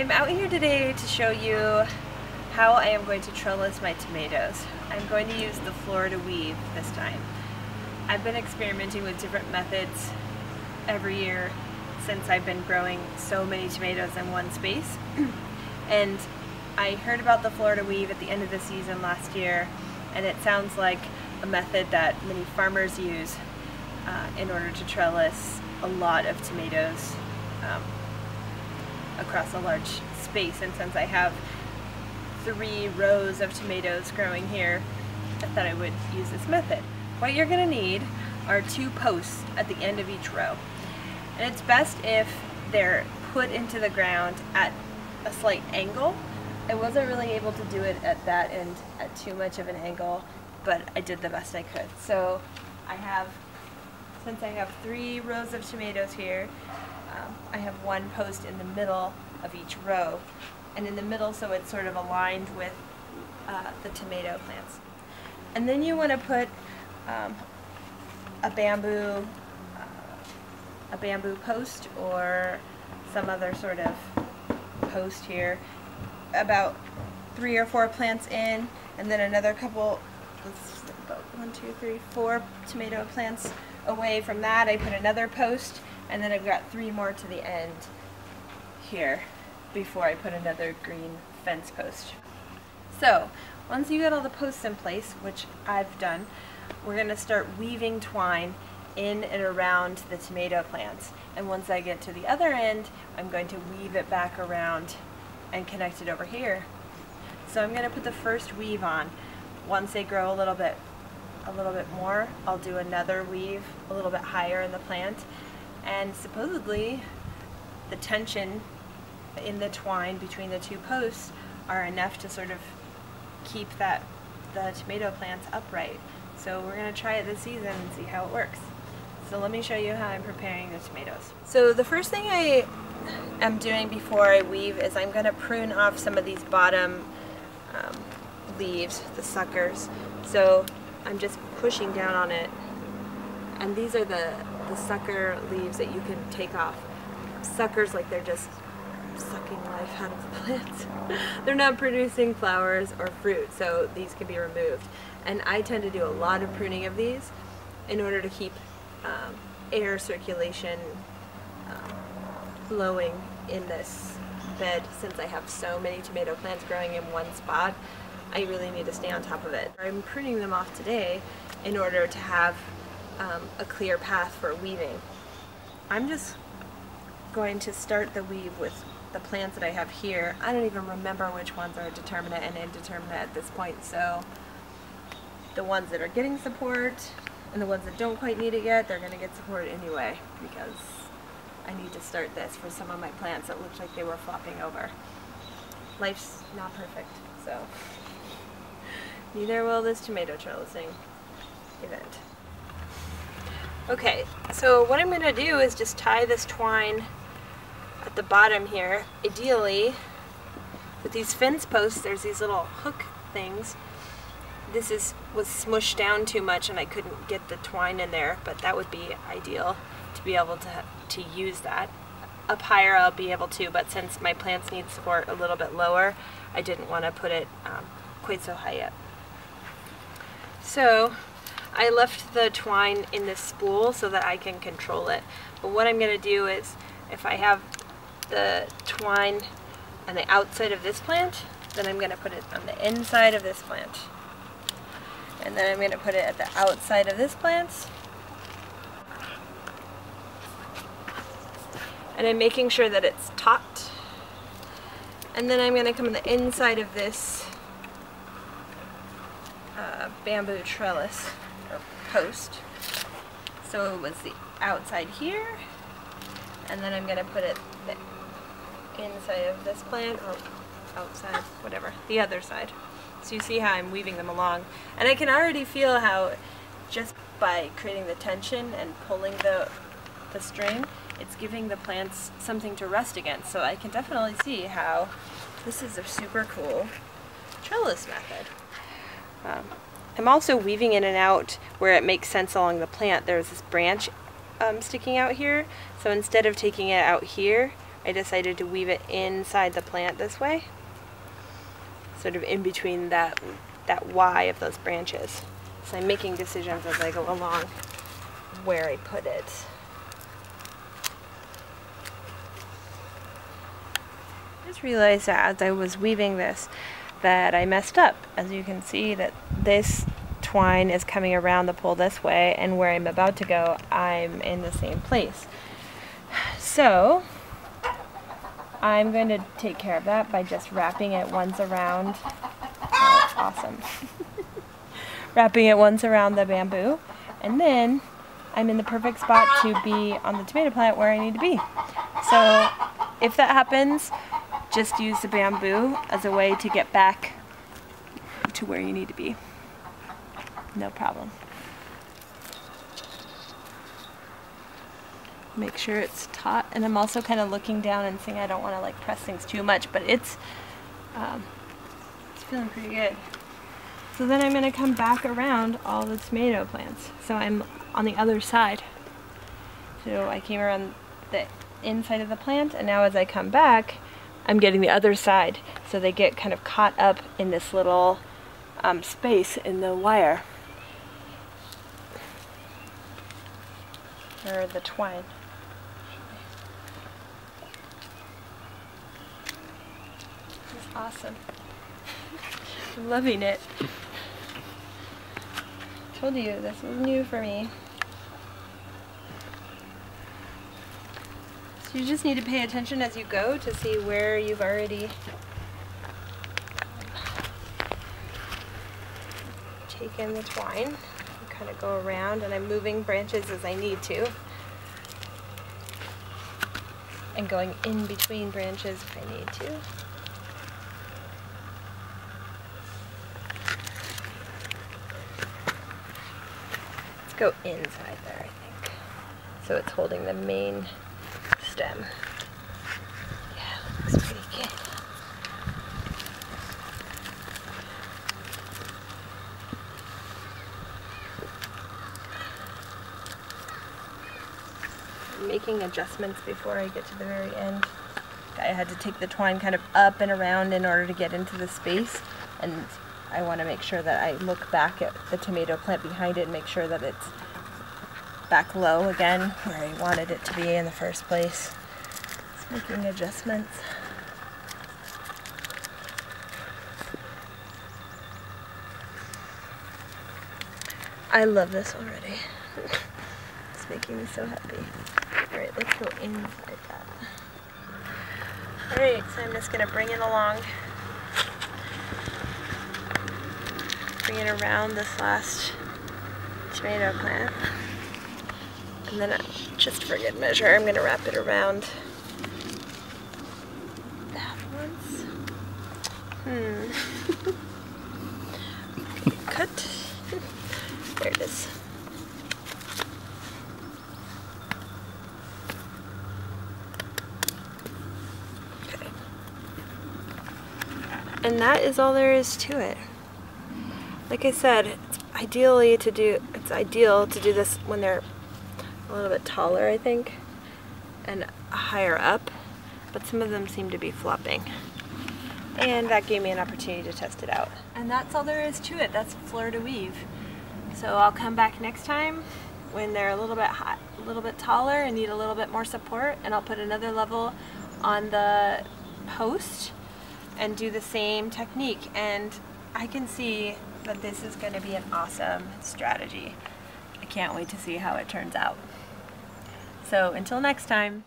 I'm out here today to show you how I am going to trellis my tomatoes. I'm going to use the Florida weave this time. I've been experimenting with different methods every year since I've been growing so many tomatoes in one space. And I heard about the Florida weave at the end of the season last year, and it sounds like a method that many farmers use in order to trellis a lot of tomatoes across a large space. And since I have 3 rows of tomatoes growing here, I thought I would use this method. What you're going to need are 2 posts at the end of each row. And it's best if they're put into the ground at a slight angle. I wasn't really able to do it at that end at too much of an angle, but I did the best I could. So since I have 3 rows of tomatoes here, I have 1 post in the middle of each row, and in the middle so it's sort of aligned with the tomato plants. And then you want to put a bamboo post or some other sort of post here, about 3 or 4 plants in, and then another couple, about 1, 2, 3, 4 tomato plants away from that. I put another post, and then I've got 3 more to the end here before I put another green fence post. So once you get all the posts in place, which I've done, we're going to start weaving twine in and around the tomato plants. And once I get to the other end, I'm going to weave it back around and connect it over here. So I'm going to put the first weave on. Once they grow a little bit more, I'll do another weave a little bit higher in the plant. And supposedly the tension in the twine between the 2 posts are enough to sort of keep the tomato plants upright. So we're going to try it this season and see how it works. So let me show you how I'm preparing the tomatoes. So the first thing I am doing before I weave is I'm going to prune off some of these bottom leaves, the suckers. So I'm just pushing down on it, and these are the sucker leaves that you can take off. Suckers, like they're just sucking life out of the plants. They're not producing flowers or fruit, so these can be removed. And I tend to do a lot of pruning of these in order to keep air circulation flowing in this bed. Since I have so many tomato plants growing in one spot, I really need to stay on top of it. I'm pruning them off today in order to have a clear path for weaving. I'm just going to start the weave with the plants that I have here. I don't even remember which ones are determinate and indeterminate at this point, so the ones that are getting support and the ones that don't quite need it yet, they're going to get support anyway, because I need to start this for some of my plants that looked like they were flopping over. Life's not perfect, so neither will this tomato trellising event. Okay, so what I'm going to do is just tie this twine at the bottom here. Ideally, with these fence posts, there's these little hook things. This was smushed down too much and I couldn't get the twine in there, but that would be ideal to be able to use that. Up higher I'll be able to, but since my plants need support a little bit lower, I didn't want to put it quite so high up. So I left the twine in this spool so that I can control it. But what I'm going to do is, if I have the twine on the outside of this plant, then I'm going to put it on the inside of this plant. And then I'm going to put it at the outside of this plant. And I'm making sure that it's taut. And then I'm going to come on the inside of this bamboo trellis or post. So it was the outside here, and then I'm going to put it the inside of this plant, or outside, whatever, the other side. So you see how I'm weaving them along, and I can already feel how just by creating the tension and pulling the string, it's giving the plants something to rest against. So I can definitely see how this is a super cool trellis method. I'm also weaving in and out where it makes sense along the plant. There's this branch sticking out here, so instead of taking it out here I decided to weave it inside the plant this way, sort of in between that Y of those branches. So I'm making decisions as I go along where I put it. I just realized that as I was weaving this that I messed up. As you can see, that this twine is coming around the pole this way, and where I'm about to go, I'm in the same place. So I'm going to take care of that by just wrapping it once around. Oh, awesome. Wrapping it once around the bamboo, and then I'm in the perfect spot to be on the tomato plant where I need to be. So if that happens, just use the bamboo as a way to get back to where you need to be. No problem. Make sure it's taut, and I'm also kind of looking down and seeing I don't want to like press things too much, but it's feeling pretty good. So then I'm going to come back around all the tomato plants. So I'm on the other side. So I came around the inside of the plant, and now as I come back, I'm getting the other side. So they get kind of caught up in this little space in the wire. Or the twine. This is awesome. I'm loving it. Told you, this was new for me. So you just need to pay attention as you go to see where you've already taken the twine. You kind of go around, and I'm moving branches as I need to. And going in between branches if I need to. Let's go inside there, I think. So it's holding the main stem. Yeah, looks pretty good. I'm making adjustments before I get to the very end. I had to take the twine kind of up and around in order to get into the space, and I want to make sure that I look back at the tomato plant behind it and make sure that it's back low again where I wanted it to be in the first place. Just making adjustments. I love this already. It's making me so happy. Alright, let's go inside that. Alright, so I'm just going to bring it along. Bring it around this last tomato plant. And then, just for good measure, I'm going to wrap it around that once. Cut. There it is. Okay. And that is all there is to it. Like I said, it's ideal to do this when they're a little bit taller, I think, and higher up, but some of them seem to be flopping. And that gave me an opportunity to test it out. And that's all there is to it. That's fleur de weave. So I'll come back next time when they're a little bit taller and need a little bit more support, and I'll put another level on the post and do the same technique. And I can see that this is going to be an awesome strategy. I can't wait to see how it turns out. So until next time.